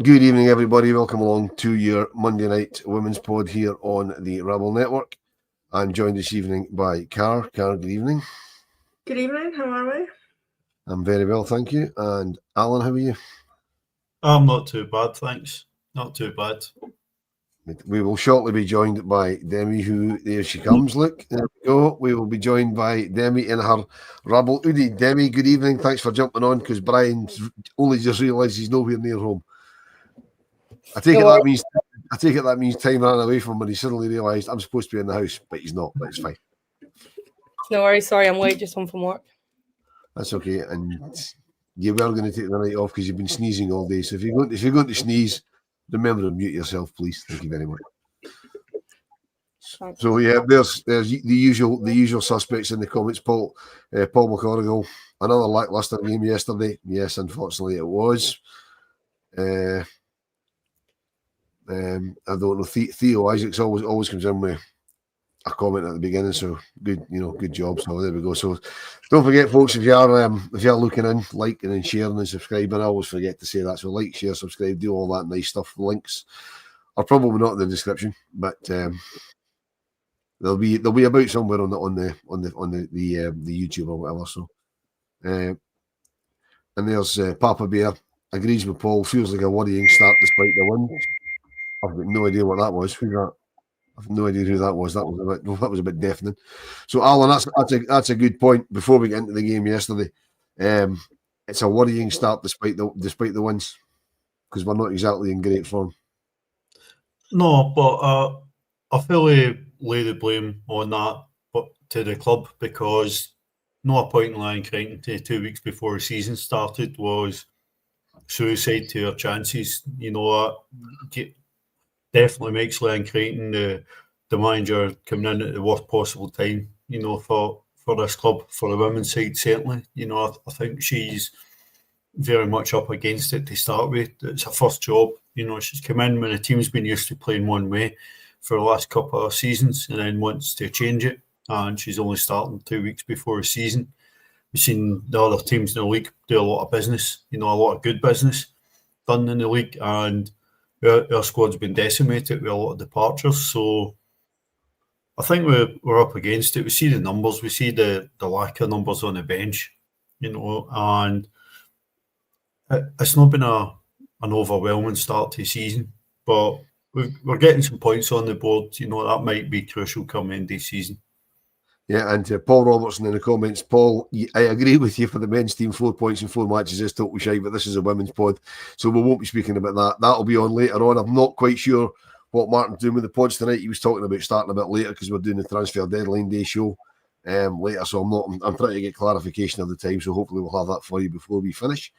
Good evening, everybody. Welcome along to your Monday night women's pod here on the Rebel Network. I'm joined this evening by Car. Car, good evening. Good evening. How are we? I'm very well, thank you. And Alan, how are you? I'm not too bad, thanks. Not too bad. We will shortly be joined by Demi, who, there she comes. Look, there we go. We will be joined by Demi in her Rebel Udi. Demi, good evening. Thanks for jumping on, because Brian's only just realised he's nowhere near home. I take it that means time ran away from him when he suddenly realised I'm supposed to be in the house, but he's not. But it's fine. No worries. Sorry, I'm late. Just home from work. That's okay. And you were going to take the night off because you've been sneezing all day. So if you're going to sneeze, remember to mute yourself, please. Thank you very much. So yeah, there's the usual suspects in the comments. Paul McCorrigal, another lackluster game yesterday. Yes, unfortunately it was. I don't know. Theo Isaacs always comes in with a comment at the beginning, so good job. So there we go. So don't forget, folks, if you are looking in, liking and sharing and subscribing, I always forget to say that. So like, share, subscribe, do all that nice stuff. The links are probably not in the description, but they'll be about somewhere on the YouTube or whatever. So and there's Papa Bear agrees with Paul. Feels like a worrying start despite the win. I've got no idea what that was. Who's that? I've no idea who that was. That was a bit deafening. So, Alan, that's a good point. Before we get into the game yesterday, it's a worrying start despite the wins, because we're not exactly in great form. No, but I fully lay the blame on that, but to the club, because no appointing Lion Crichton to 2 weeks before the season started was suicide to our chances. Definitely makes Lion Crichton the manager coming in at the worst possible time, for this club, for the women's side, certainly. I think she's very much up against it to start with. It's her first job. She's come in when the team's been used to playing one way for the last couple of seasons and then wants to change it. And she's only starting 2 weeks before the season. We've seen the other teams in the league do a lot of business, a lot of good business done in the league. And our squad's been decimated with a lot of departures, so I think we're up against it. We see the numbers, we see the lack of numbers on the bench, and it's not been an overwhelming start to the season, but we're getting some points on the board. That might be crucial come end of the season. Yeah, and Paul Robertson in the comments, Paul, I agree with you for the men's team. 4 points in 4 matches is total shy, but this is a women's pod, so we won't be speaking about that. That'll be on later on. I'm not quite sure what Martin's doing with the pods tonight. He was talking about starting a bit later because we're doing the transfer deadline day show later, so I'm trying to get clarification of the time, so hopefully we'll have that for you before we finish.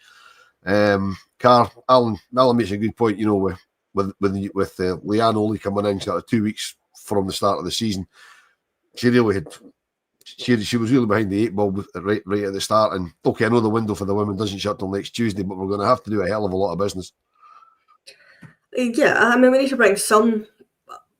Alan makes a good point, with Leanne only coming in sort of 2 weeks from the start of the season. She really had. She was really behind the 8 ball right at the start. And okay, I know the window for the women doesn't shut till next Tuesday, but we're going to have to do a hell of a lot of business. Yeah, I mean, we need to bring someone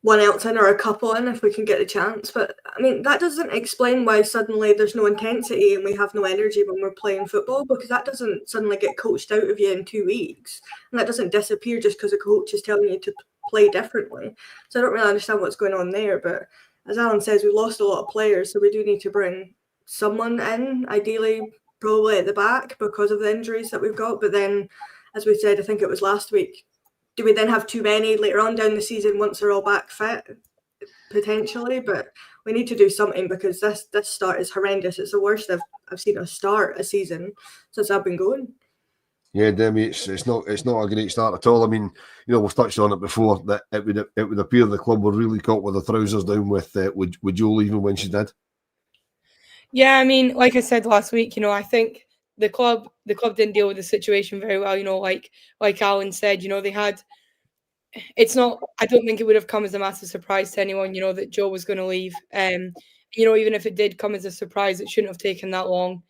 else in or a couple in if we can get a chance. But I mean, that doesn't explain why suddenly there's no intensity and we have no energy when we're playing football, because that doesn't suddenly get coached out of you in 2 weeks, and that doesn't disappear just because a coach is telling you to play differently. So I don't really understand what's going on there, but as Alan says, we've lost a lot of players, so we do need to bring someone in, ideally probably at the back because of the injuries that we've got. But then, as we said, I think it was last week, do we then have too many later on down the season once they're all back fit? Potentially, but we need to do something because this start is horrendous. It's the worst I've seen us start a season since I've been going. Yeah, Demi, it's not a great start at all. I mean, we've touched on it before that it would appear the club were really caught with their trousers down with Jo leaving when she did. Yeah, I mean, like I said last week, I think the club didn't deal with the situation very well. Like Alan said, they had. It's not. I don't think it would have come as a massive surprise to anyone, that Jo was going to leave. Even if it did come as a surprise, it shouldn't have taken that long.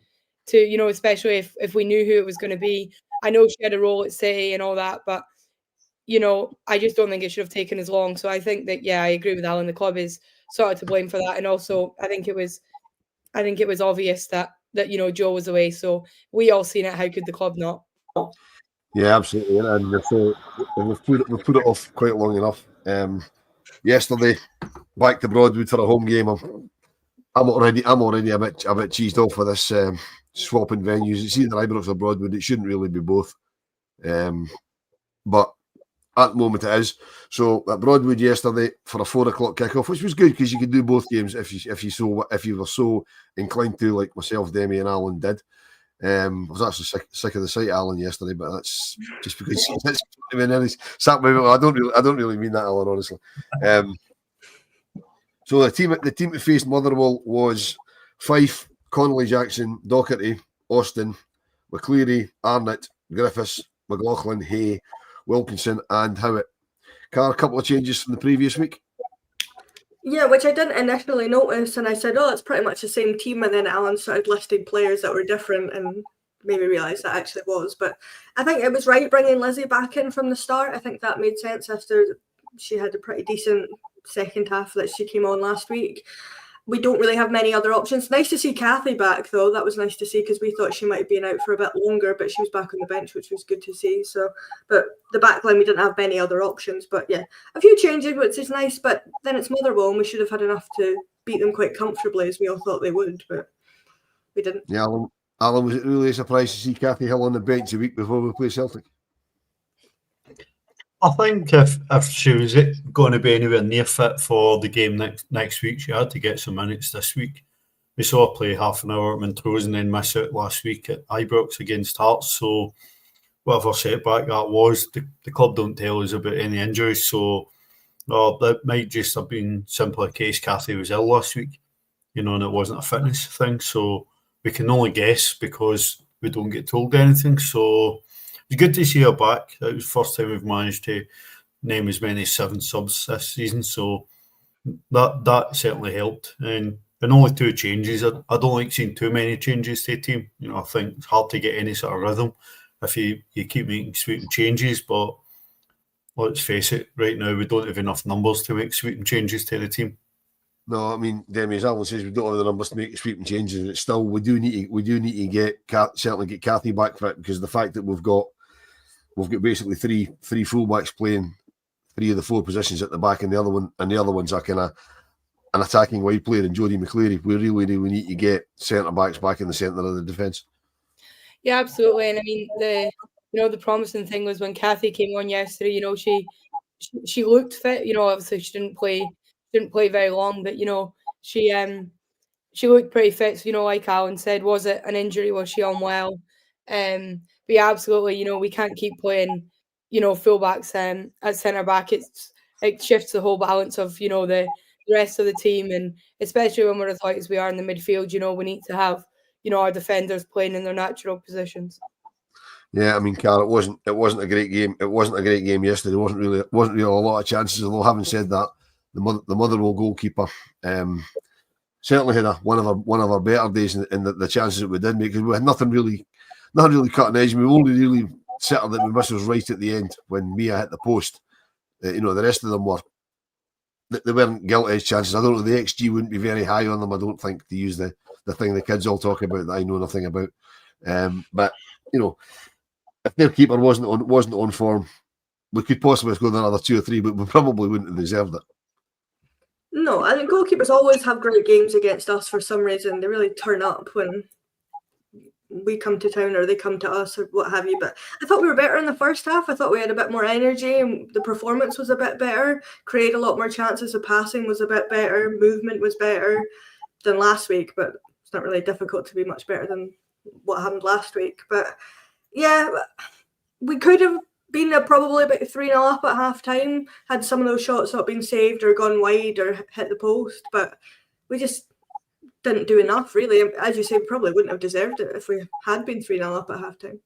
To especially if we knew who it was going to be. I know she had a role at City and all that, but I just don't think it should have taken as long. So I think that I agree with Alan. The club is sort of to blame for that, and also I think it was obvious that Jo was away. So we all seen it. How could the club not? Yeah, absolutely. And we've put it off quite long enough. Yesterday, back to Broadwood for a home game. I'm already a bit cheesed off with this swapping venues. It's either Ibrox or Broadwood. It shouldn't really be both. But at the moment it is. So at Broadwood yesterday for a 4 o'clock kickoff, which was good because you could do both games if you were so inclined to, like myself, Demi, and Alan did. I was actually sick of the sight of Alan yesterday, but that's just because it's sat with me. I don't really mean that, Alan, honestly. So the team that faced Motherwell was Fife, Connolly, Jackson, Docherty, Austin, McCleary, Arnott, Griffiths, McLaughlin, Hay, Wilkinson, and Howitt. Car, a couple of changes from the previous week. Yeah, which I didn't initially notice, and I said, "Oh, it's pretty much the same team." And then Alan started listing players that were different, and made me realise that actually was. But I think it was right bringing Lizzie back in from the start. I think that made sense after she had a pretty decent second half that she came on last week. We don't really have many other options. Nice to see Kathy back, though. That was nice to see because we thought she might have been out for a bit longer, but she was back on the bench, which was good to see. So, but the back line, we didn't have many other options. But yeah, a few changes, which is nice. But then it's Motherwell, and we should have had enough to beat them quite comfortably, as we all thought they would, but we didn't. Yeah, Alan, was it really a surprise to see Kathy Hill on the bench a week before we play Celtic? I think if she was going to be anywhere near fit for the game next week, she had to get some minutes this week. We saw her play half an hour at Montrose and then miss out last week at Ibrox against Hearts. So whatever setback that was, the club don't tell us about any injuries. So that might just have been simply a case Kathy was ill last week, and it wasn't a fitness thing. So we can only guess because we don't get told anything. So it's good to see her back. It was the first time we've managed to name as many 7 subs this season, so that certainly helped. And only 2 changes. I don't like seeing too many changes to a team. I think it's hard to get any sort of rhythm if you keep making sweeping changes. But let's face it, right now we don't have enough numbers to make sweeping changes to the team. No, I mean, Demi, as Alan says, we don't have the numbers to make sweeping changes, and it's still we do need to certainly get Kathy back for it, because the fact that we've got basically three fullbacks playing 3 of the 4 positions at the back, and the other one's a kind of an attacking wide player in Jodie McCleary. We really need to get centre backs back in the centre of the defence. Yeah, absolutely. And I mean, the promising thing was when Kathy came on yesterday. She looked fit. Obviously she didn't play very long, but she looked pretty fit. So, like Alan said, was it an injury? Was she unwell? But yeah, absolutely. We can't keep playing, fullbacks at centre back. It shifts the whole balance of the rest of the team, and especially when we're as light as we are in the midfield. We need to have our defenders playing in their natural positions. Yeah, I mean, Carl, it wasn't a great game. It wasn't a great game yesterday. There wasn't really a lot of chances. Although, having said that, the Motherwell goalkeeper certainly had one of our better days in the chances that we did make, because we had nothing really cutting edge. We only really settled that we missed was right at the end when Mia hit the post. The rest of them they weren't gilt edge chances. I don't know, the XG wouldn't be very high on them, I don't think, to use the thing the kids all talk about that I know nothing about. But if their keeper wasn't on form, we could possibly have scored another 2 or 3, but we probably wouldn't have deserved it. No, I think goalkeepers always have great games against us for some reason. They really turn up when we come to town or they come to us or what have you. But I thought we were better in the first half. I thought we had a bit more energy and the performance was a bit better. Create a lot more chances of passing was a bit better. Movement was better than last week, but it's not really difficult to be much better than what happened last week. But yeah, we could have been probably about 3-0 up at half time had some of those shots not been saved or gone wide or hit the post, but we just didn't do enough, really. As you say, we probably wouldn't have deserved it if we had been 3-0 up at half time.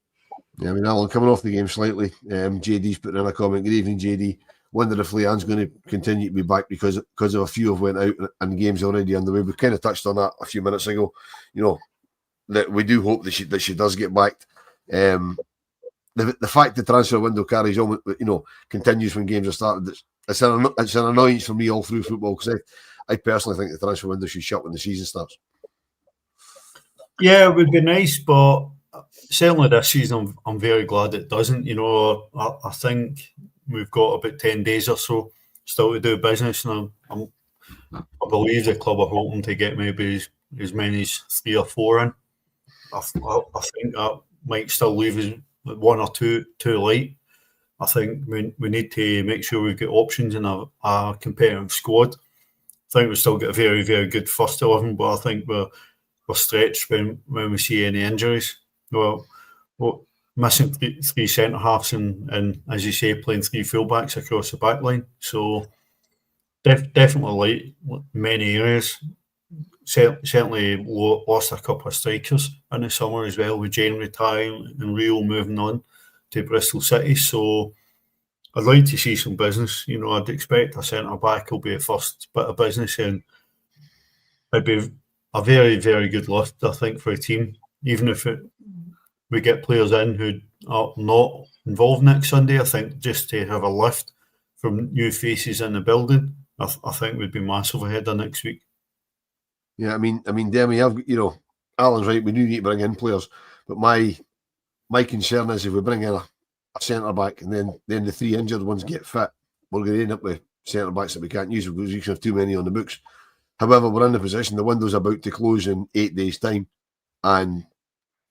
Yeah, I mean, Alan, coming off the game slightly, JD's putting in a comment. Good evening, JD. Wonder if Leanne's going to continue to be back because of a few have went out and games already underway. We kind of touched on that a few minutes ago. That we do hope that she does get back. The fact the transfer window carries on, continues when games are started. It's an annoyance for me all through football, because I personally think the transfer window should shut when the season starts. Yeah, it would be nice, but certainly this season, I'm very glad it doesn't. You know, I think we've got about 10 days or so still to do business, and I believe the club are hoping to get maybe as many as 3 or 4 in. I think that might still leave us 1 or 2 too late. I think we need to make sure we've got options in a competitive squad. I think we've still got a very, very good first 11, but I think we're stretched when we see any injuries. Well, missing three centre halves and as you say, playing 3 fullbacks across the back line. So definitely like many areas. Certainly lost a couple of strikers in the summer as well, with Jane retiring and Rio moving on to Bristol City. So I'd like to see some business. You know, I'd expect a centre back will be a first bit of business, and it'd be a very, very good lift, I think, for a team. Even if we get players in who are not involved next Sunday, I think just to have a lift from new faces in the building, I think would be massive ahead of next week. Yeah, I mean, Demi, Alan's right. We do need to bring in players, but my concern is if we bring in a centre back and then the 3 injured ones get fit, we're going to end up with centre backs that we can't use because we can have too many on the books. However, we're in the position, the window's about to close in 8 days' time, and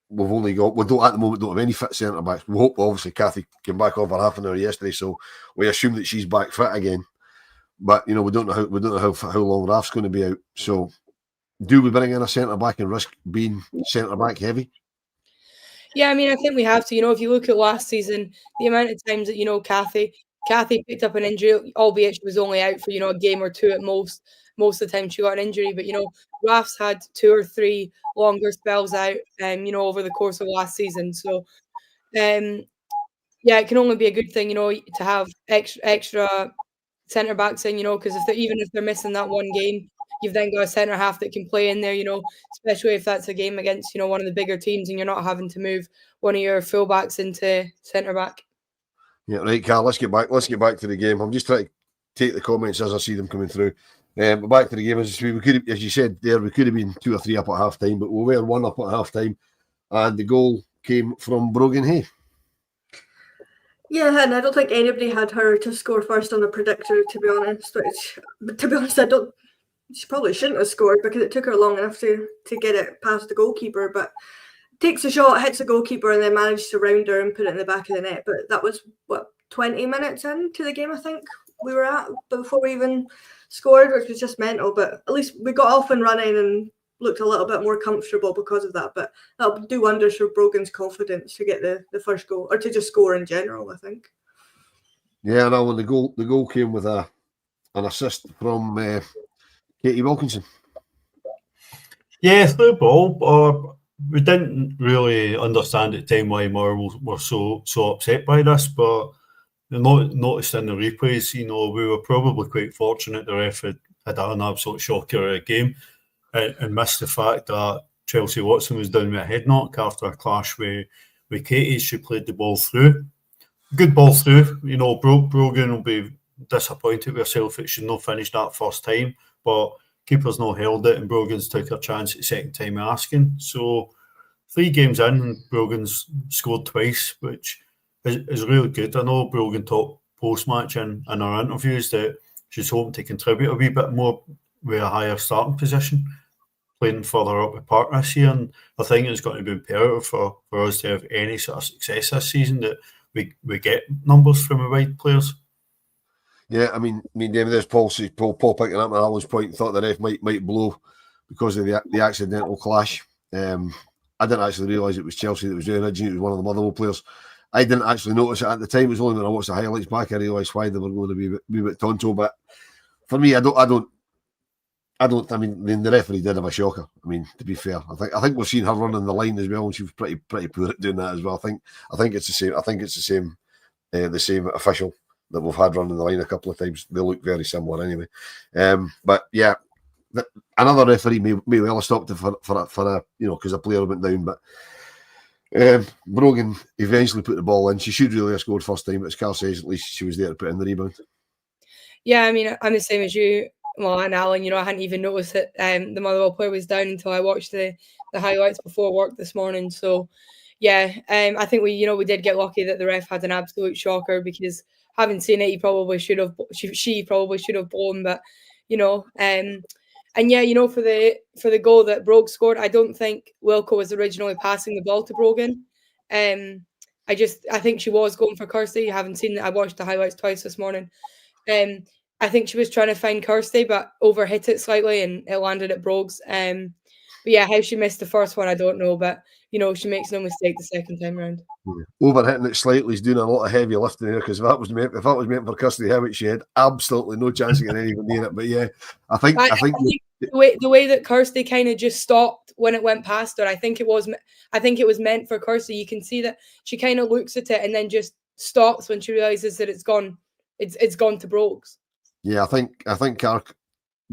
we don't at the moment have any fit centre backs. We hope, obviously, Kathy came back over half an hour yesterday, so we assume that she's back fit again. But we don't know how long Raf's going to be out. So, do we bring in a centre back and risk being centre back heavy? Yeah, I mean, I think we have to. If you look at last season, the amount of times that Kathy picked up an injury, albeit she was only out for a game or 2 at most. Most of the time she got an injury, but Raf's had 2 or 3 longer spells out, over the course of last season. So, yeah, it can only be a good thing, to have extra centre backs in, because even if they're missing that one game, you've then got a centre half that can play in there, especially if that's a game against, one of the bigger teams and you're not having to move one of your fullbacks into centre back. Yeah, right, Carl, let's get back to the game. I'm just trying to take the comments as I see them coming through. But back to the game, as you said there, we could have been 2 or 3 up at half time, but we were 1 up at half time, and the goal came from Brogan Hay. Yeah, and I don't think anybody had her to score first on the predictor, to be honest. But to be honest, she probably shouldn't have scored because it took her long enough to get it past the goalkeeper. But takes a shot, hits the goalkeeper, and then managed to round her and put it in the back of the net. But that was 20 minutes into the game, I think we were at before we even scored, which was just mental. But at least we got off and running and looked a little bit more comfortable because of that. But that'll do wonders for Brogan's confidence to get the first goal, or to just score in general, I think. Yeah, no, when the goal came with an assist from Katie Wilkinson. Yeah, through ball. We didn't really understand at the time why Motherwell were so upset by this, but noticed in the replays, we were probably quite fortunate the ref had an absolute shocker game and missed the fact that Chelsea Watson was down with a head knock after a clash with Katie. She played the ball through. Good ball through. Brogan will be disappointed with herself if she'd not finished that first time, but keeper's not held it and Brogan's took her chance at the second time asking. So 3 games in, Brogan's scored twice, which is really good. I know Brogan talked post-match in our interviews that she's hoping to contribute a wee bit more with a higher starting position, playing further up the park this year. And I think it's going to be imperative for us to have any sort of success this season that we get numbers from the wide players. Yeah, I mean, David, there's Paul picking up on Alan's point, thought the ref might blow because of the accidental clash. I didn't actually realise it was Chelsea that was doing it. It was one of the Motherwell players. I didn't actually notice it at the time. It was only when I watched the highlights back I realised why they were going to be a bit tonto. But for me, I mean, the referee did have a shocker. I mean, to be fair, I think we've seen her running the line as well, and she was pretty poor at doing that as well. I think it's the same. I think it's the same official that we've had running the line a couple of times. They look very similar anyway. But yeah, another referee may well have stopped it for a because a player went down. But Brogan eventually put the ball in. She should really have scored first time, but as Carl says, at least she was there to put in the rebound. Yeah, I mean, I'm the same as you. Well, and Alan, I hadn't even noticed that the Motherwell player was down until I watched the highlights before work this morning. So, yeah, I think we did get lucky that the ref had an absolute shocker, because having seen it, she probably should have blown, but and yeah, for the goal that Brogue scored, I don't think Wilco was originally passing the ball to Brogan. I think she was going for Kirsty. I haven't seen it. I watched the highlights twice this morning. I think she was trying to find Kirsty, but overhit it slightly and it landed at Brogues. But yeah, how she missed the first one, I don't know. But she makes no mistake the second time round. Overhitting it slightly is doing a lot of heavy lifting there, because if that was meant for Kirsty Hewitt, she had absolutely no chance of getting anywhere near it. But yeah, I think the way that Kirsty kind of just stopped when it went past her, I think it was meant for Kirsty. You can see that she kind of looks at it and then just stops when she realizes that it's gone. It's gone to Brogues. Yeah, I think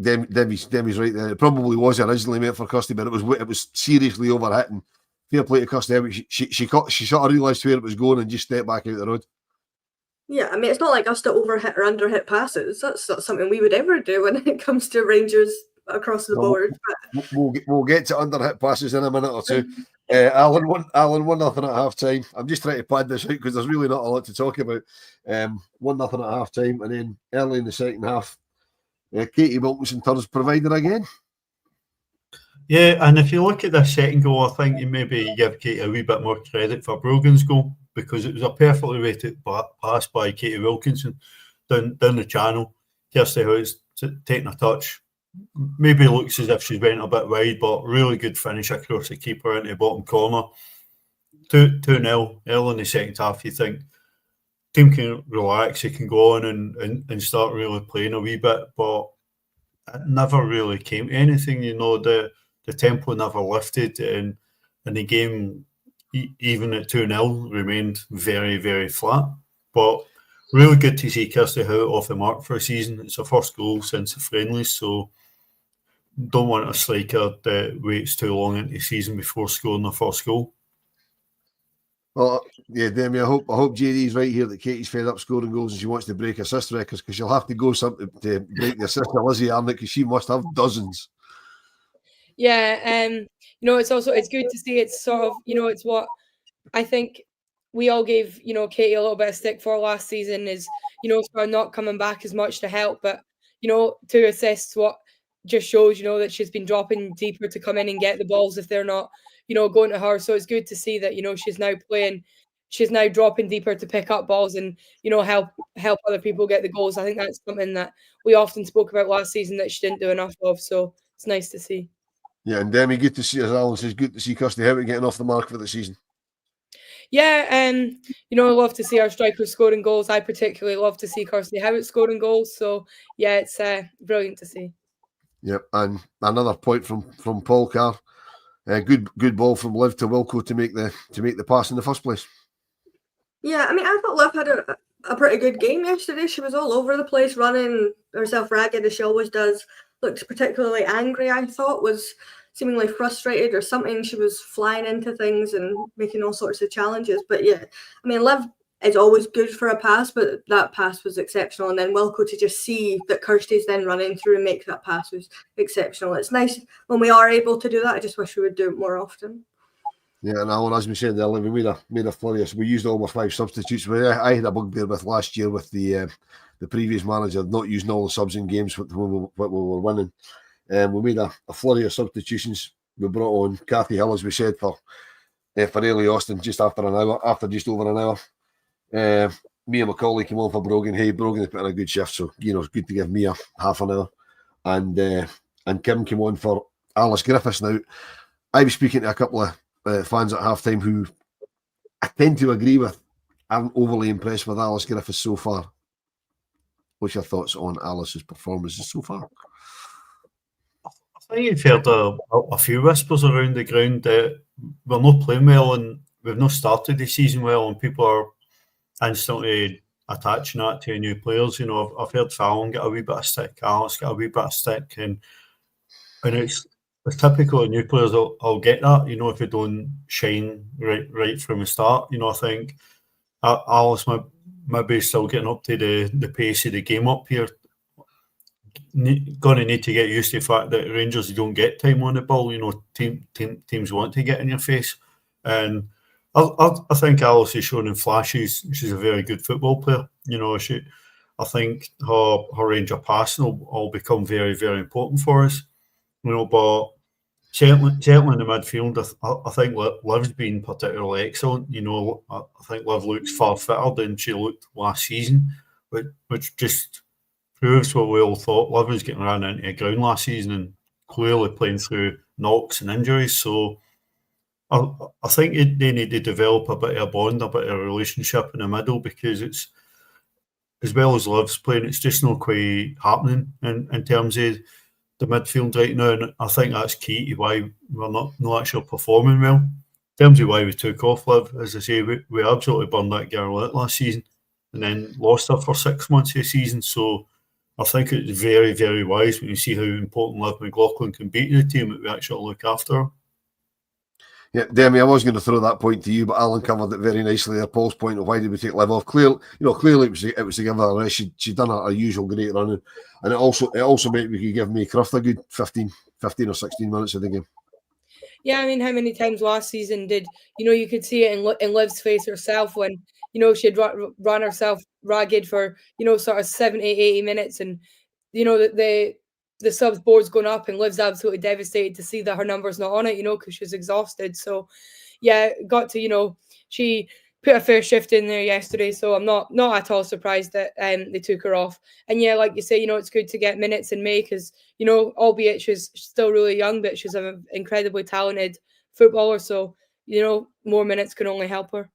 Debbie's right there. It probably was originally meant for Kirsty, but it was seriously overhitting. Fair play to Kirsty. She sort of realised where it was going and just stepped back out the road. Yeah, I mean, it's not like us to overhit or underhit passes. That's not something we would ever do when it comes to Rangers across the board. We'll get to underhit passes in a minute or two. Alan, 1-0 at half time. I'm just trying to pad this out because there's really not a lot to talk about. 1-0 at half time, and then early in the second half, Katie Wilkinson turns provider again. Yeah, and if you look at the second goal, I think you maybe give Katie a wee bit more credit for Brogan's goal, because it was a perfectly weighted pass by Katie Wilkinson down the channel. Kirsty Howe's taking a touch. Maybe looks as if she's went a bit wide, but really good finish across the keeper into the bottom corner. 2-0 early in the second half. You think team can relax, you can go on and start really playing a wee bit, but it never really came to anything. The tempo never lifted, and the game, even at 2-0, remained very, very flat. But really good to see Kirsty Howe off the mark for a season. It's her first goal since the friendlies, so don't want a striker that waits too long into the season before scoring their first goal. Well, yeah, Demi, I hope JD's right here that Katie's fed up scoring goals and she wants to break assist records, because she'll have to go something to break the assist of Lizzie Arnott, because she must have dozens. Yeah, it's good to see. It's sort of, it's what I think we all gave, Katie a little bit of stick for last season, is, for not coming back as much to help, but, 2 assists, what just shows, that she's been dropping deeper to come in and get the balls if they're not, going to her. So it's good to see that, she's now dropping deeper to pick up balls and, help other people get the goals. I think that's something that we often spoke about last season that she didn't do enough of. So it's nice to see. Yeah, and Demi, good to see, as Alan says, good to see Kirsty Hewitt getting off the mark for the season. Yeah, I love to see our strikers scoring goals. I particularly love to see Kirsty Hewitt scoring goals. So yeah, it's brilliant to see. Yep, and another point from Paul Carr. Good ball from Liv to Wilco to make the pass in the first place. Yeah, I mean, I thought Liv had a pretty good game yesterday. She was all over the place, running herself ragged as she always does. Looked particularly angry, I thought, was seemingly frustrated or something. She was flying into things and making all sorts of challenges. But yeah, I mean, Liv is always good for a pass, but that pass was exceptional. And then Wilco to just see that Kirsty's then running through and make that pass was exceptional. It's nice when we are able to do that. I just wish we would do it more often. Yeah, and Alan, as we said earlier, we made a flurry. So we used all my 5 substitutes. I had a bugbear with last year with the previous manager not using all the subs in games when we were winning. We made a flurry of substitutions. We brought on Kathy Hill, as we said, for Ailey Austin just after just over an hour. Me and Macaulay came on for Brogan. Hey, Brogan has put in a good shift, so it's good to give me a half an hour. And Kim came on for Alice Griffiths. Now, I was speaking to a couple of fans at half time who I tend to agree with aren't overly impressed with Alice Griffiths so far. What's your thoughts on Alice's performances so far? I think you've heard a few whispers around the ground that we're not playing well and we've not started the season well, and people are instantly attaching that to new players. I've heard Fallon get a wee bit of stick, Alice get a wee bit of stick, and it's typical of new players. I'll get that, if they don't shine right from the start. I think Alice maybe still getting up to the pace of the game up here. Going to need to get used to the fact that Rangers don't get time on the ball. Teams want to get in your face, and I think Alice has shown in flashes she's a very good football player. You know, I think her range of passing will become very, very important for us. You know, but certainly in the midfield, I think Liv's been particularly excellent. You know, I think Liv looks far fitter than she looked last season, which just proves what we all thought. Liv was getting ran into the ground last season and clearly playing through knocks and injuries. So I think they need to develop a bit of a bond, a bit of a relationship in the middle, because it's, as well as Liv's playing, it's just not quite happening in terms of the midfield right now, and I think that's key to why we're not actually performing well. In terms of why we took off Liv, as I say, we absolutely burned that girl out last season and then lost her for 6 months of the season. So I think it's very, very wise when you see how important Liv McLaughlin can be to the team that we actually look after her. Yeah, Demi, I was going to throw that point to you, but Alan covered it very nicely there. Paul's point of why did we take Liv off? Clearly it was to give her a rest. She'd done her usual great running, and it also meant we could give May Croft a good 15 or 16 minutes of the game. Yeah, I mean, how many times last season did you could see it in Liv's face herself when she'd run herself ragged for sort of 70, 80 minutes, and the subs board's going up, and Liv's absolutely devastated to see that her number's not on it, because she's exhausted. So, yeah, got to, she put a fair shift in there yesterday, so I'm not at all surprised that they took her off. And yeah, like you say, it's good to get minutes in May because, albeit she's still really young, but she's an incredibly talented footballer, so, more minutes can only help her.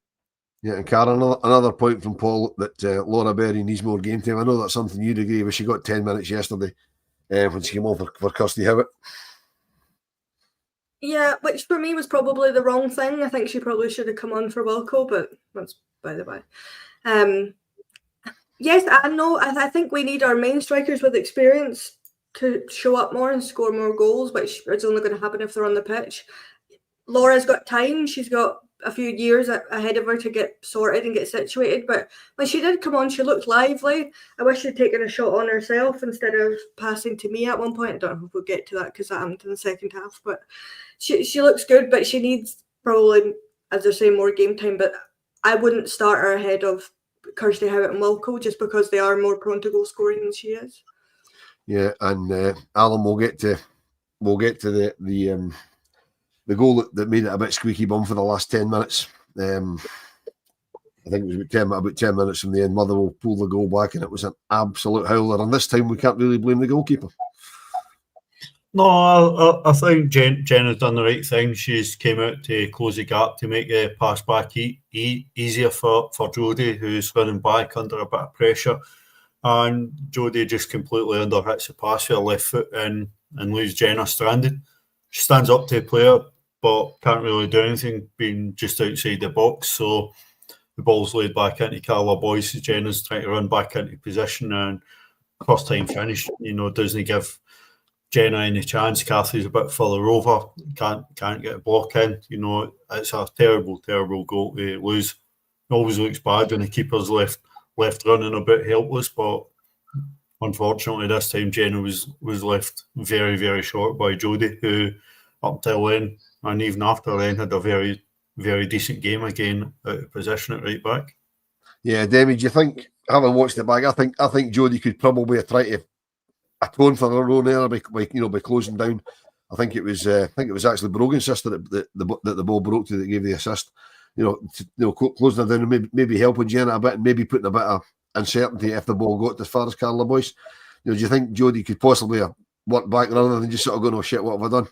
Yeah, and Karen, another point from Paul that Laura Berry needs more game time. I know that's something you'd agree with. She got 10 minutes yesterday. When she came on for Kirsty Howard. Yeah, which for me was probably the wrong thing. I think she probably should have come on for Wilco, but that's by the by. Yes, I know. I think we need our main strikers with experience to show up more and score more goals, which is only going to happen if they're on the pitch. Laura's got time. She's got a few years ahead of her to get sorted and get situated, but when she did come on, she looked lively. I wish she'd taken a shot on herself instead of passing to me at one point. I don't know if we'll get to that because that happened in the second half, but she looks good, but she needs probably, as they're saying, more game time. But I wouldn't start her ahead of Kirsty Howard and Wilco just because they are more prone to goal scoring than she is. Yeah, and Alan, we'll get to the goal that made it a bit squeaky bum for the last 10 minutes. I think it was about 10 minutes from the end. Motherwell pulled the goal back, and it was an absolute howler. And this time, we can't really blame the goalkeeper. No, I think Jenna's done the right thing. She's came out to close the gap to make the pass back easier for Jodie, who's running back under a bit of pressure. And Jodie just completely underhits the pass with her left foot and leaves Jenna stranded. She stands up to the player, but can't really do anything, being just outside the box. So the ball's laid back into Carla Boyce as Jenna's trying to run back into position, and first time finish, doesn't give Jenna any chance. Kathy's a bit further over, can't get a block in. It's a terrible, terrible goal to lose. It always looks bad when the keeper's left running a bit helpless, but unfortunately, this time Jenna was left very, very short by Jodie, who up till then and even after then had a very, very decent game again out of position at right back. Yeah, Demi, do you think, having watched it back, I think Jodie could probably have tried to atone for her own error by closing down. I think it was actually Brogan's sister that the ball broke to that gave the assist. Closing her down and maybe helping Jenna a bit and maybe putting a bit of uncertainty if the ball got as far as Carla Boyce. Do you think Jodie could possibly work back rather than just sort of going, "Oh shit, what have I done?"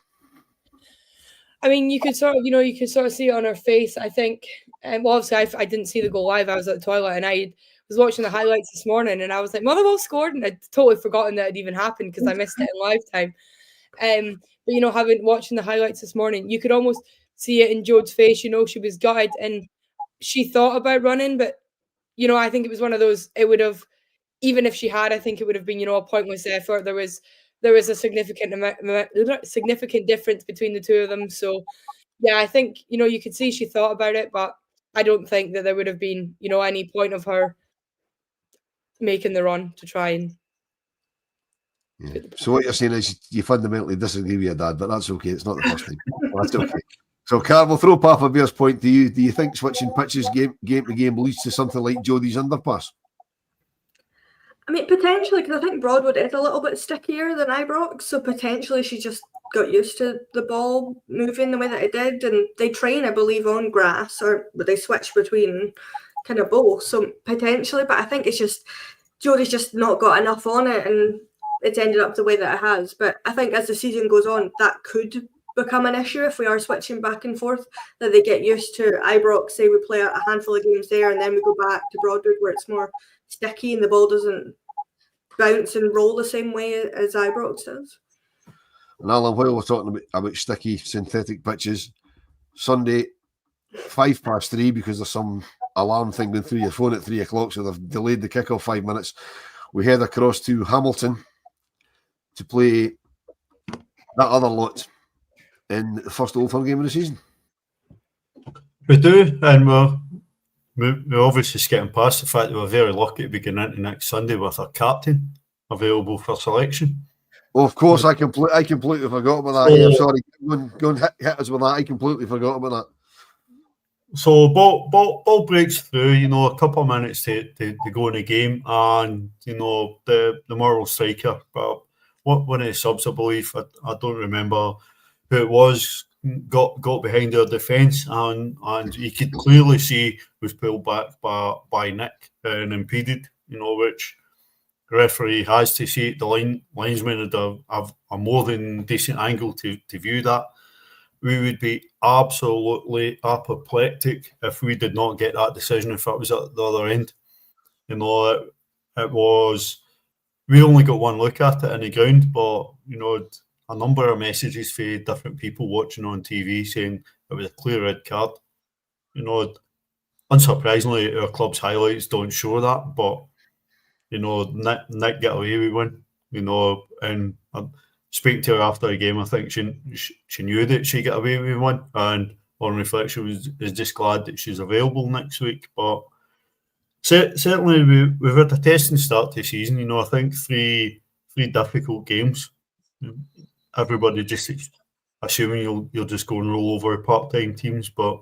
I mean, you could sort of see it on her face. I think, well, obviously, I didn't see the goal live. I was at the toilet and I was watching the highlights this morning, and I was like, Motherwell scored, and I'd totally forgotten that it even happened because I missed it in live time. But having watching the highlights this morning, you could almost see it in Jode's face. She was gutted and she thought about running, but I think it was one of those. It would have, even if she had, I think it would have been a pointless effort. There was a significant difference between the two of them. So yeah, I think you could see she thought about it, but I don't think that there would have been any point of her making the run to try and. Yeah. So what you're saying is you fundamentally disagree with your dad, but that's okay. It's not the first time. That's okay. So, Carl, we'll throw Papa Bear's point to you. Do you think switching pitches game to game leads to something like Jodie's underpass? I mean, potentially, because I think Broadwood is a little bit stickier than Ibrox, so potentially she just got used to the ball moving the way that it did, and they train, I believe, on grass, or they switch between kind of both, so potentially, but I think it's just Jodie's just not got enough on it, and it's ended up the way that it has. But I think as the season goes on, that could become an issue if we are switching back and forth, that they get used to Ibrox, say we play a handful of games there, and then we go back to Broadwood where it's more sticky and the ball doesn't bounce and roll the same way as Ibrox does. And Alan, while we're talking about sticky synthetic pitches, Sunday, 3:05, because there's some alarm thing going through your phone at 3 o'clock, so they've delayed the kickoff 5 minutes. We head across to Hamilton to play that other lot in the first Old Firm game of the season. We do, and we're obviously just getting past the fact that we're very lucky to be going into next Sunday with our captain available for selection. Oh, of course, I completely forgot about that. I'm sorry, go and hit us with that. I completely forgot about that. So ball breaks through, a couple of minutes to go in the game, and the Motherwell striker, but one of the subs, I believe, I don't remember who it was, got behind their defence, and you could clearly see was pulled back by Nick and impeded, which the referee has to see it. The linesman would have a more than decent angle to view that. We would be absolutely apoplectic if we did not get that decision, if it was at the other end. It was, we only got one look at it in the ground, but, a number of messages for different people watching on TV saying it was a clear red card. Unsurprisingly, our club's highlights don't show that, but, Nick got away with one, and speaking to her after the game, I think she knew that she got away with one, and on reflection is just glad that she's available next week. But certainly we've had a testing start to the season. I think three difficult games. Everybody just assuming you'll just go and roll over part-time teams, but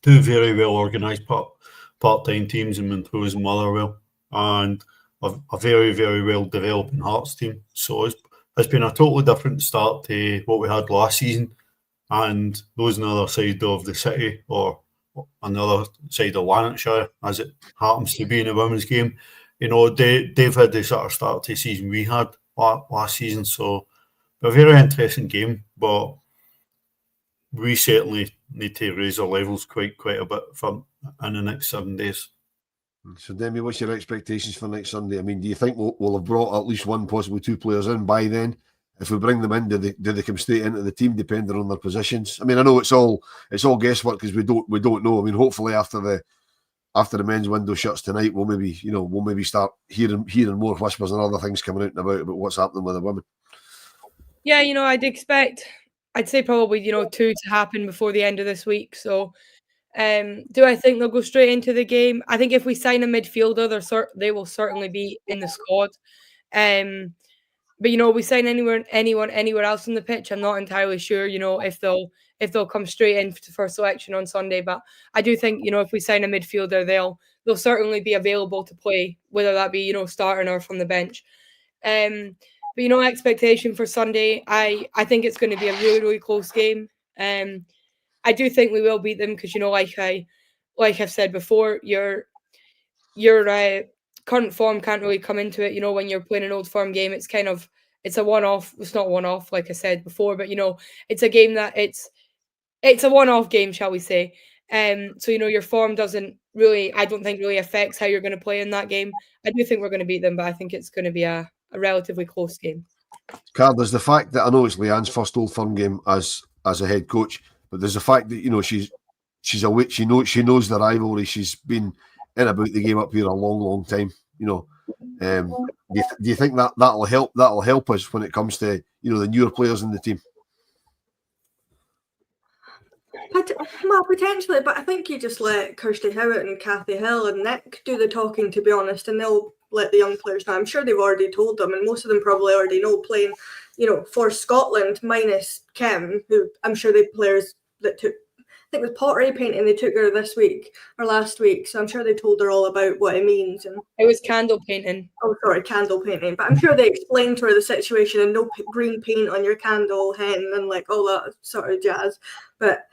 two very well organised part-time teams in Montrose and Motherwell, and a very, very well developing Hearts team. So it's been a totally different start to what we had last season, and those on the other side of the city, or on the other side of Lanarkshire, as it happens to be in the women's game, they've had the sort of start to the season we had last season. So a very interesting game, but we certainly need to raise our levels quite a bit in the next 7 days. So, Demi, what's your expectations for next Sunday? I mean, do you think we'll have brought at least one, possibly two players in by then? If we bring them in, do they come straight into the team depending on their positions? I mean, I know it's all guesswork because we don't know. I mean, hopefully after the men's window shuts tonight, we'll maybe start hearing more whispers and other things coming out and about what's happening with the women. Yeah, I'd say probably, two to happen before the end of this week. So, do I think they'll go straight into the game? I think if we sign a midfielder, they will certainly be in the squad. But we sign anyone anywhere else on the pitch, I'm not entirely sure, if they'll come straight in for selection on Sunday. But I do think, if we sign a midfielder, they'll certainly be available to play, whether that be, starting or from the bench. But expectation for Sunday, I think it's going to be a really, really close game. I do think we will beat them because, like I've said before, your current form can't really come into it. When you're playing an Old Firm game, it's a one-off. It's not one-off, like I said before, but it's a game that it's a one-off game, shall we say? So your form doesn't really, I don't think, really affects how you're going to play in that game. I do think we're going to beat them, but I think it's going to be a relatively close game. Carl, there's the fact that I know it's Leanne's first Old Firm game as a head coach, but there's the fact that she's away. She knows the rivalry. She's been in about the game up here a long time. Do you think that'll help us when it comes to the newer players in the team? Well, potentially, but I think you just let Kirsty Howard and Kathy Hill and Nick do the talking, to be honest, and they'll let the young players know. I'm sure they've already told them, and most of them probably already know, playing, for Scotland minus Kim, who I'm sure the players that took. I think it was pottery painting they took her this week or last week, so I'm sure they told her all about what it means. And it was candle painting. Oh, sorry, candle painting. But I'm sure they explained to her the situation and no green paint on your candle hen and like all that sort of jazz. But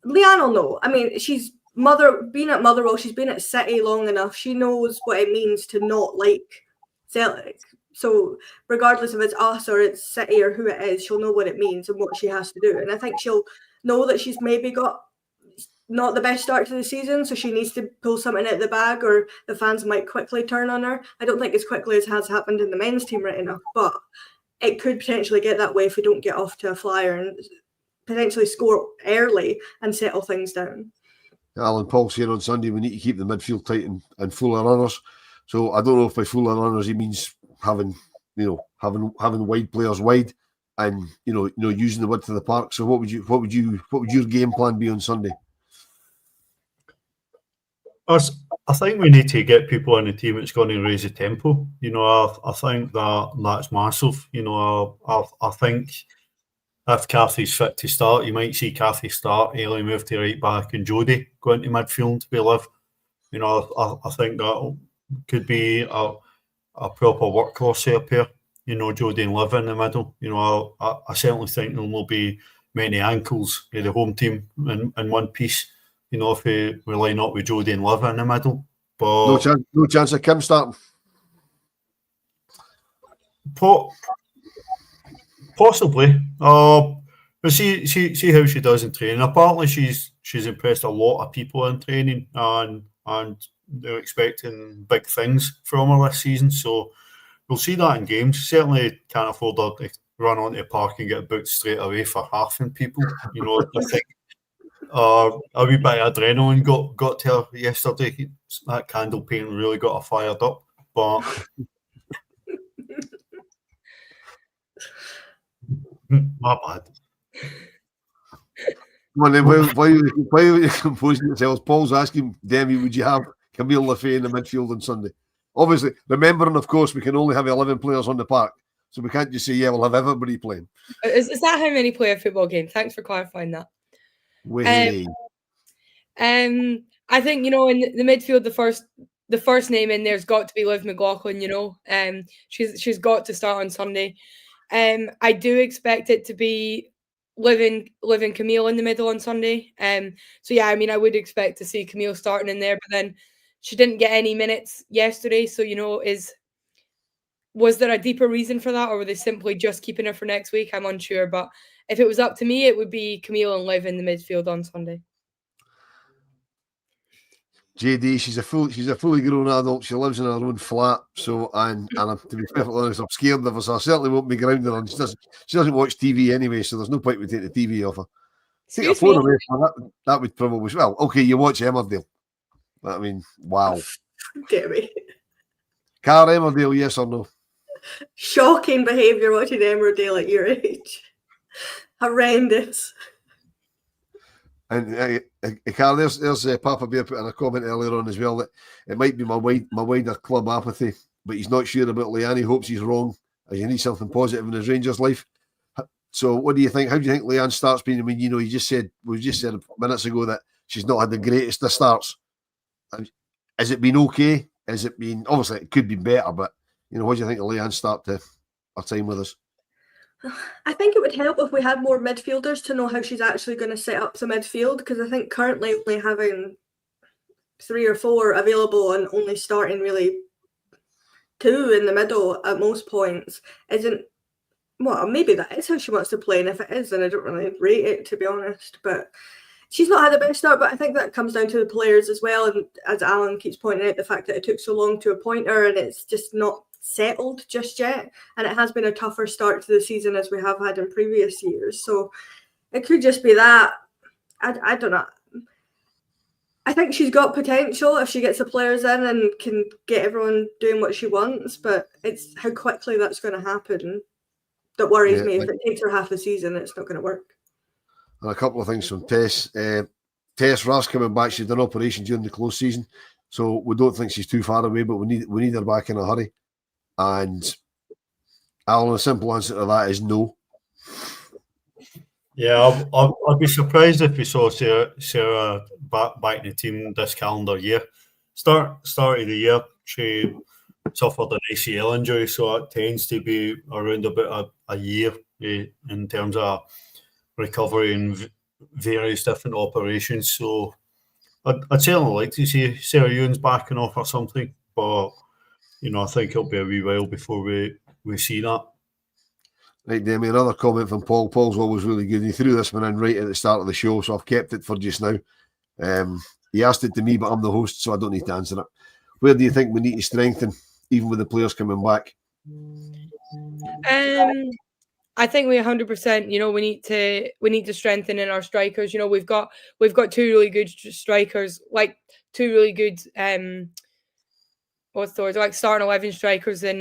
Leanne will know. I mean, she's been at Motherwell, she's been at City long enough. She knows what it means to not like Celtic. So regardless if it's us or it's City or who it is, she'll know what it means and what she has to do. And I think she'll know that she's maybe got not the best start to the season, so she needs to pull something out of the bag or the fans might quickly turn on her. I don't think as quickly as has happened in the men's team right enough, but it could potentially get that way if we don't get off to a flyer and potentially score early and settle things down. Alan Paul saying on Sunday we need to keep the midfield tight and full of runners. So I don't know if by full of runners he means having wide players wide and using the width of the park. So what would your game plan be on Sunday? I think we need to get people in the team that's going to raise the tempo. I think that's massive. I think if Cathy's fit to start, you might see Cathy start, Ailey move to right back, and Jodie go into midfield with Liv. I think that could be a proper workhorse up here. Jodie and Liv in the middle. I certainly think there will be many ankles in the home team in one piece. If we line up with Jodie and Liv in the middle. But no chance of Kim starting. Possibly. But see how she does in training. Apparently she's impressed a lot of people in training and they're expecting big things from her this season. So we'll see that in games. Certainly can't afford her to run onto the park and get booked straight away for half in people. I think a wee bit of adrenaline got to her yesterday. That candle painting really got her fired up. But my bad. Come on then, while you're composing yourselves, Paul's asking Demi, would you have Camille Lefay in the midfield on Sunday? Obviously, remembering, of course, we can only have 11 players on the park. So we can't just say, yeah, we'll have everybody playing. Is that how many play a football game? Thanks for clarifying that. Way. I think, in the midfield, the first name in there's got to be Liv McLaughlin, she's got to start on Sunday. I do expect it to be Liv and Camille in the middle on Sunday. So yeah, I mean, I would expect to see Camille starting in there, but then she didn't get any minutes yesterday. So, was there a deeper reason for that, or were they simply just keeping her for next week? I'm unsure, but if it was up to me, it would be Camille and Liv in the midfield on Sunday. JD, she's a fully grown adult. She lives in her own flat. So, and to be perfectly honest, I'm scared of her. So I certainly won't be grounded on. She doesn't watch TV anyway, so there's no point in taking the TV off her. Take her phone away from her. That would probably okay. You watch Emmerdale. I mean, wow. Get me. Car Emmerdale, yes or no? Shocking behaviour watching Emmerdale at your age. Horrendous. And Carl, there's Papa Bear put in a comment earlier on as well that it might be my wider club apathy, but he's not sure about Leanne. He hopes he's wrong, as he needs something positive in his Rangers life. So, what do you think? How do you think Leanne starts being? I mean, we just said minutes ago that she's not had the greatest of starts. Has it been okay? Has it been? Obviously, it could be better, but what do you think of Leanne's start to her time with us? I think it would help if we had more midfielders to know how she's actually going to set up the midfield, because I think currently only having 3 or 4 available and only starting really 2 in the middle at most points isn't, well, maybe that is how she wants to play, and if it is, then I don't really rate it, to be honest. But she's not had the best start, but I think that comes down to the players as well, and as Alan keeps pointing out, the fact that it took so long to appoint her and it's just not settled just yet, and it has been a tougher start to the season as we have had in previous years. So it could just be that. I don't know. I think she's got potential if she gets the players in and can get everyone doing what she wants, but it's how quickly that's going to happen that worries me. If it takes her half a season, it's not going to work. And a couple of things from Tess. Tess Ross coming back. She did an operation during the close season, so we don't think she's too far away, but we need her back in a hurry. And Alan, a simple answer to that is no. Yeah, I'd be surprised if we saw Sarah back in the team this calendar year. Start of the year, she suffered an ACL injury, so it tends to be around about a year in terms of recovery and various different operations. So I'd certainly like to see Sarah Ewan's backing off or something, but I think it'll be a wee while before we see that. Right, Demi, another comment from Paul. Paul's always really good. He threw this one in right at the start of the show, so I've kept it for just now. He asked it to me, but I'm the host, so I don't need to answer it. Where do you think we need to strengthen, even with the players coming back? I think we 100%. We need to strengthen in our strikers. We've got two really good strikers, like two really good what's the word, like starting 11 strikers in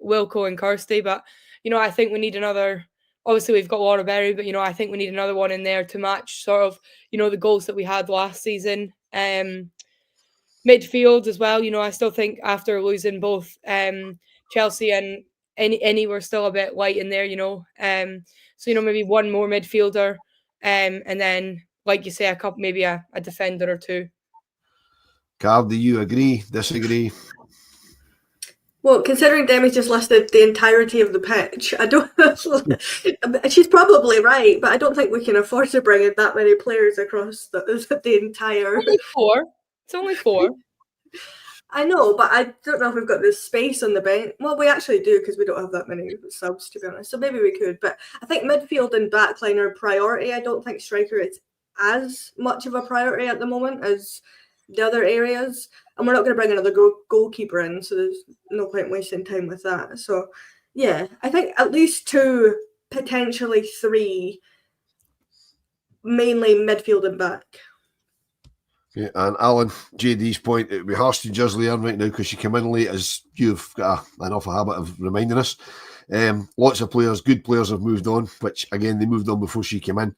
Wilco and Kirsty. But I think we need another. Obviously, we've got Laura Berry, but I think we need another one in there to match sort of the goals that we had last season. Midfield as well. I still think after losing both Chelsea and any were still a bit light in there. So maybe one more midfielder, and then like you say, a couple, maybe a defender or two. Carl, do you agree? Disagree? Well, considering Demi's just listed the entirety of the pitch, I don't. She's probably right, but I don't think we can afford to bring in that many players across the entire. It's only four. I know, but I don't know if we've got the space on the bench. Well, we actually do because we don't have that many subs, to be honest. So maybe we could. But I think midfield and backline are a priority. I don't think striker is as much of a priority at the moment as the other areas. And we're not going to bring another goalkeeper in, so there's no point wasting time with that. So, yeah, I think at least two, potentially three, mainly midfield and back. Yeah, and Alan, JD's point, it would be harsh to judge Leanne right now because she came in late, as you've got an awful habit of reminding us. Lots of players, good players have moved on, which again, they moved on before she came in.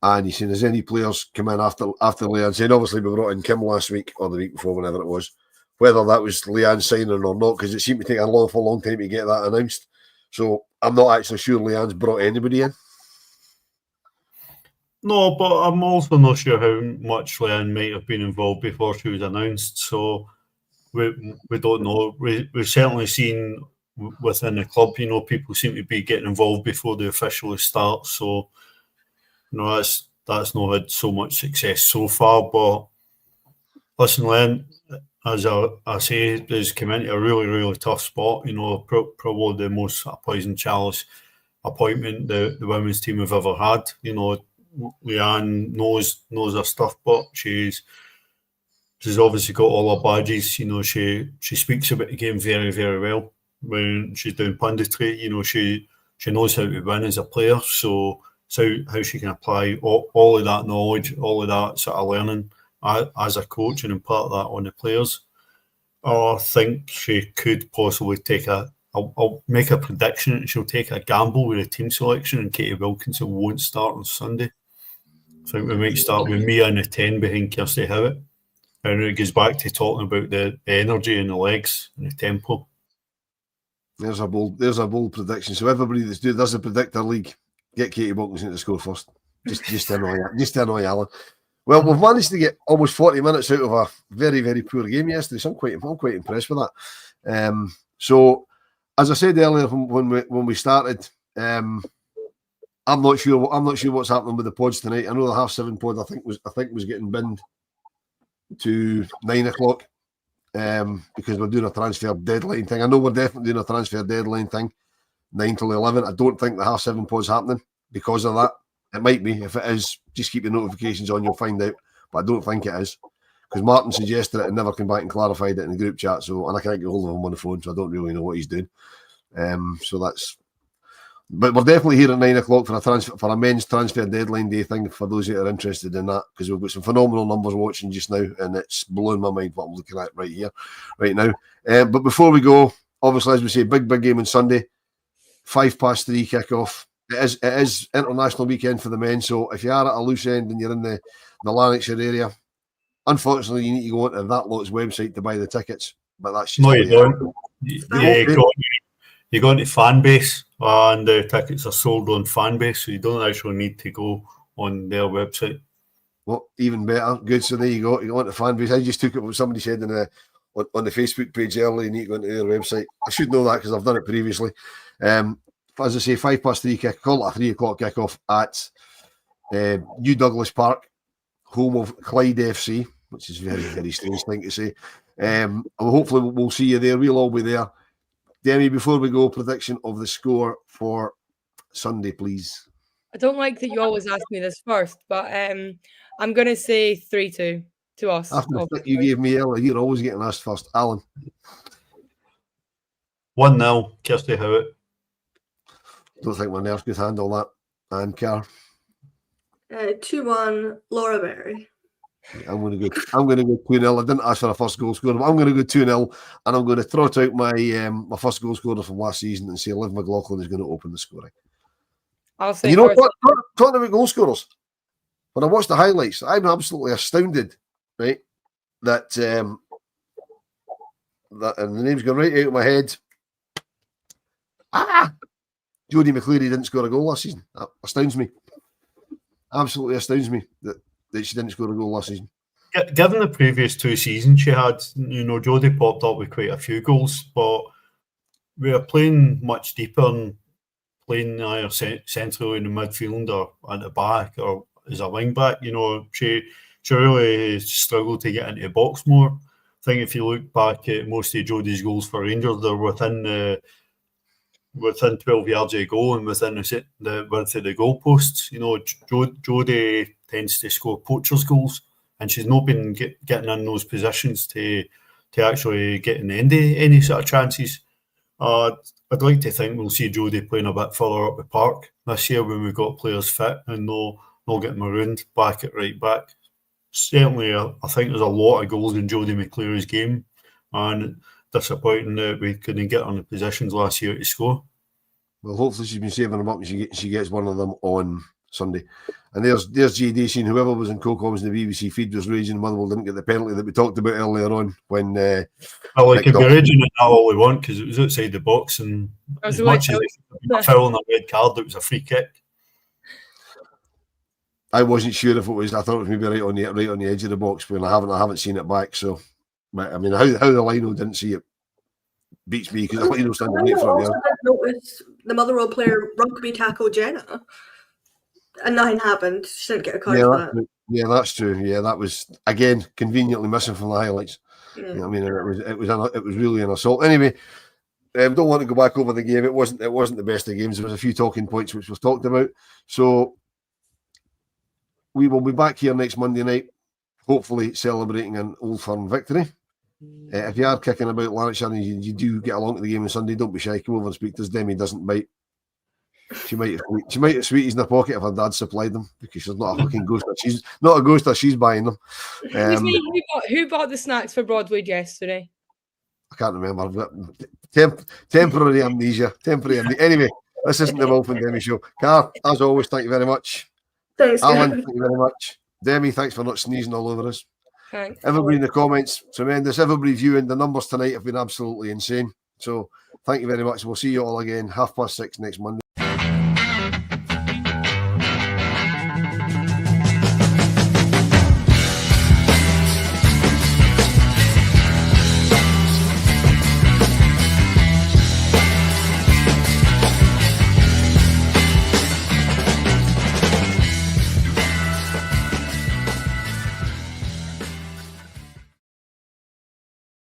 And he's saying, has any players come in after Leanne saying, obviously we brought in Kim last week or the week before, whenever it was, whether that was Leanne signing or not, because it seemed to take a long time to get that announced. So I'm not actually sure Leanne's brought anybody in. No, but I'm also not sure how much Leanne might have been involved before she was announced. So we don't know. We've certainly seen within the club, people seem to be getting involved before they officially start. So, that's not had so much success so far. But listen, Leanne, as I say, has come into a really, really tough spot. Probably the most poison chalice appointment the women's team have ever had. Leanne knows her stuff, but she's obviously got all her badges. She speaks about the game very, very well when she's doing punditry. She knows how to win as a player, so how she can apply all of that knowledge, all of that sort of learning as a coach and impart that on the players. I think she could possibly I'll make a prediction. She'll take a gamble with the team selection, and Katie Wilkinson won't start on Sunday. I think we might start with Mia in the 10 behind Kirsty Howitt. And it goes back to talking about the energy in the legs and the tempo. There's a bold prediction. So everybody does a predictor league, get Katie Wilkinson to score first. Just to annoy Alan. Well, we've managed to get almost 40 minutes out of a very, very poor game yesterday. So I'm quite impressed with that. So as I said earlier when we started, I'm not sure what's happening with the pods tonight. I know the 7:30 pod I think was getting binned to 9 o'clock because we're doing a transfer deadline thing. I know we're definitely doing a transfer deadline thing, 9 till 11. I don't think the 7:30 pod's happening because of that. It might be. If it is, just keep your notifications on. You'll find out. But I don't think it is because Martin suggested it and never came back and clarified it in the group chat. So, and I can't get hold of him on the phone, so I don't really know what he's doing. So that's. But we're definitely here at 9 o'clock for a men's transfer deadline day thing for those that are interested in that, because we've got some phenomenal numbers watching just now, and it's blowing my mind what I'm looking at right now. But before we go, obviously, as we say, big game on Sunday, 3:05 kickoff. It is international weekend for the men, so if you are at a loose end and you're in the Lanarkshire area, unfortunately, you need to go onto that lot's website to buy the tickets. But that's just no, you don't. you go into fan base and the tickets are sold on fan base, so you don't actually need to go on their website. Well, even better. Good. So there you go. You go into fan base. I just took it what somebody said on the Facebook page earlier. You need to go into their website. I should know that because I've done it previously. As I say, 3:05 kick. Call it a 3 o'clock kickoff at New Douglas Park, home of Clyde FC, which is very, very strange thing to say. And hopefully we'll see you there. We'll all be there. Demi, before we go, prediction of the score for Sunday, please. I don't like that you always ask me this first, but I'm going to say 3-2 to us. After the flick you gave me earlier, you're always getting asked first. Alan. 1-0, Kirsty Howitt. Don't think my nerves could handle that. And Car. 2-1, Laura Berry. I'm going to go 2-0. I didn't ask for a first goal scorer, but I'm going to go 2-0, and I'm going to trot out my my first goal scorer from last season and say Liv McLaughlin is going to open the scoring. I'll say, you know what? Talking about goal scorers, when I watched the highlights, I'm absolutely astounded, right? That and the name's going right out of my head. Jodie McCleary didn't score a goal last season. That astounds me. Absolutely astounds me that she didn't score a goal last season. Given the previous 2 seasons she had, Jodie popped up with quite a few goals, but we are playing much deeper and playing either centrally in the midfield or at the back or as a wing back. She really struggled to get into the box more. I think if you look back at most of Jodie's goals for Rangers, they're within 12 yards of a goal and within the width of the goalposts. Jodie tends to score poachers' goals, and she's not been getting in those positions to actually get in any sort of chances. I'd like to think we'll see Jodie playing a bit further up the park this year when we've got players fit and not getting marooned back at right back. Certainly, I think there's a lot of goals in Jodie McCleary's game, and disappointing that we couldn't get on the positions last year to score. Well, hopefully she's been saving them up and she gets one of them on Sunday. And there's JD saying whoever was in co-coms in the BBC feed was raging Motherwell didn't get the penalty that we talked about earlier on when well, they could be raging at that all we want because it was outside the box, and as much as a foul and a red card, it was a free kick. I wasn't sure if it was. I thought it was maybe right on the edge of the box, but I haven't seen it back. So, I mean, how the Lino didn't see it beats me because the Lino standing right in front of me. I noticed the Motherwell player rugby tackle Jenna, and nothing happened. She didn't get a card for that. Yeah, that's true. Yeah, that was again conveniently missing from the highlights. Yeah. I mean, it was really an assault. Anyway, don't want to go back over the game. It wasn't the best of games. There was a few talking points which was talked about. So we will be back here next Monday night, hopefully celebrating an Old Firm victory. If you are kicking about Lanarkshire and you do get along to the game on Sunday, don't be shy. Come over and speak to us. Demi doesn't bite. She might have sweeties in her pocket if her dad supplied them because she's not a fucking ghoster. She's not a ghoster. She's buying them. Who bought the snacks for Broadway yesterday? I can't remember. Temporary amnesia. Anyway, this isn't the Wolf and Demi show. Car, as always, thank you very much. Thanks, Alan, thank you very much. Demi, thanks for not sneezing all over us. Thanks. Everybody in the comments, tremendous. Everybody viewing, the numbers tonight have been absolutely insane. So thank you very much. We'll see you all again 6:30 next Monday.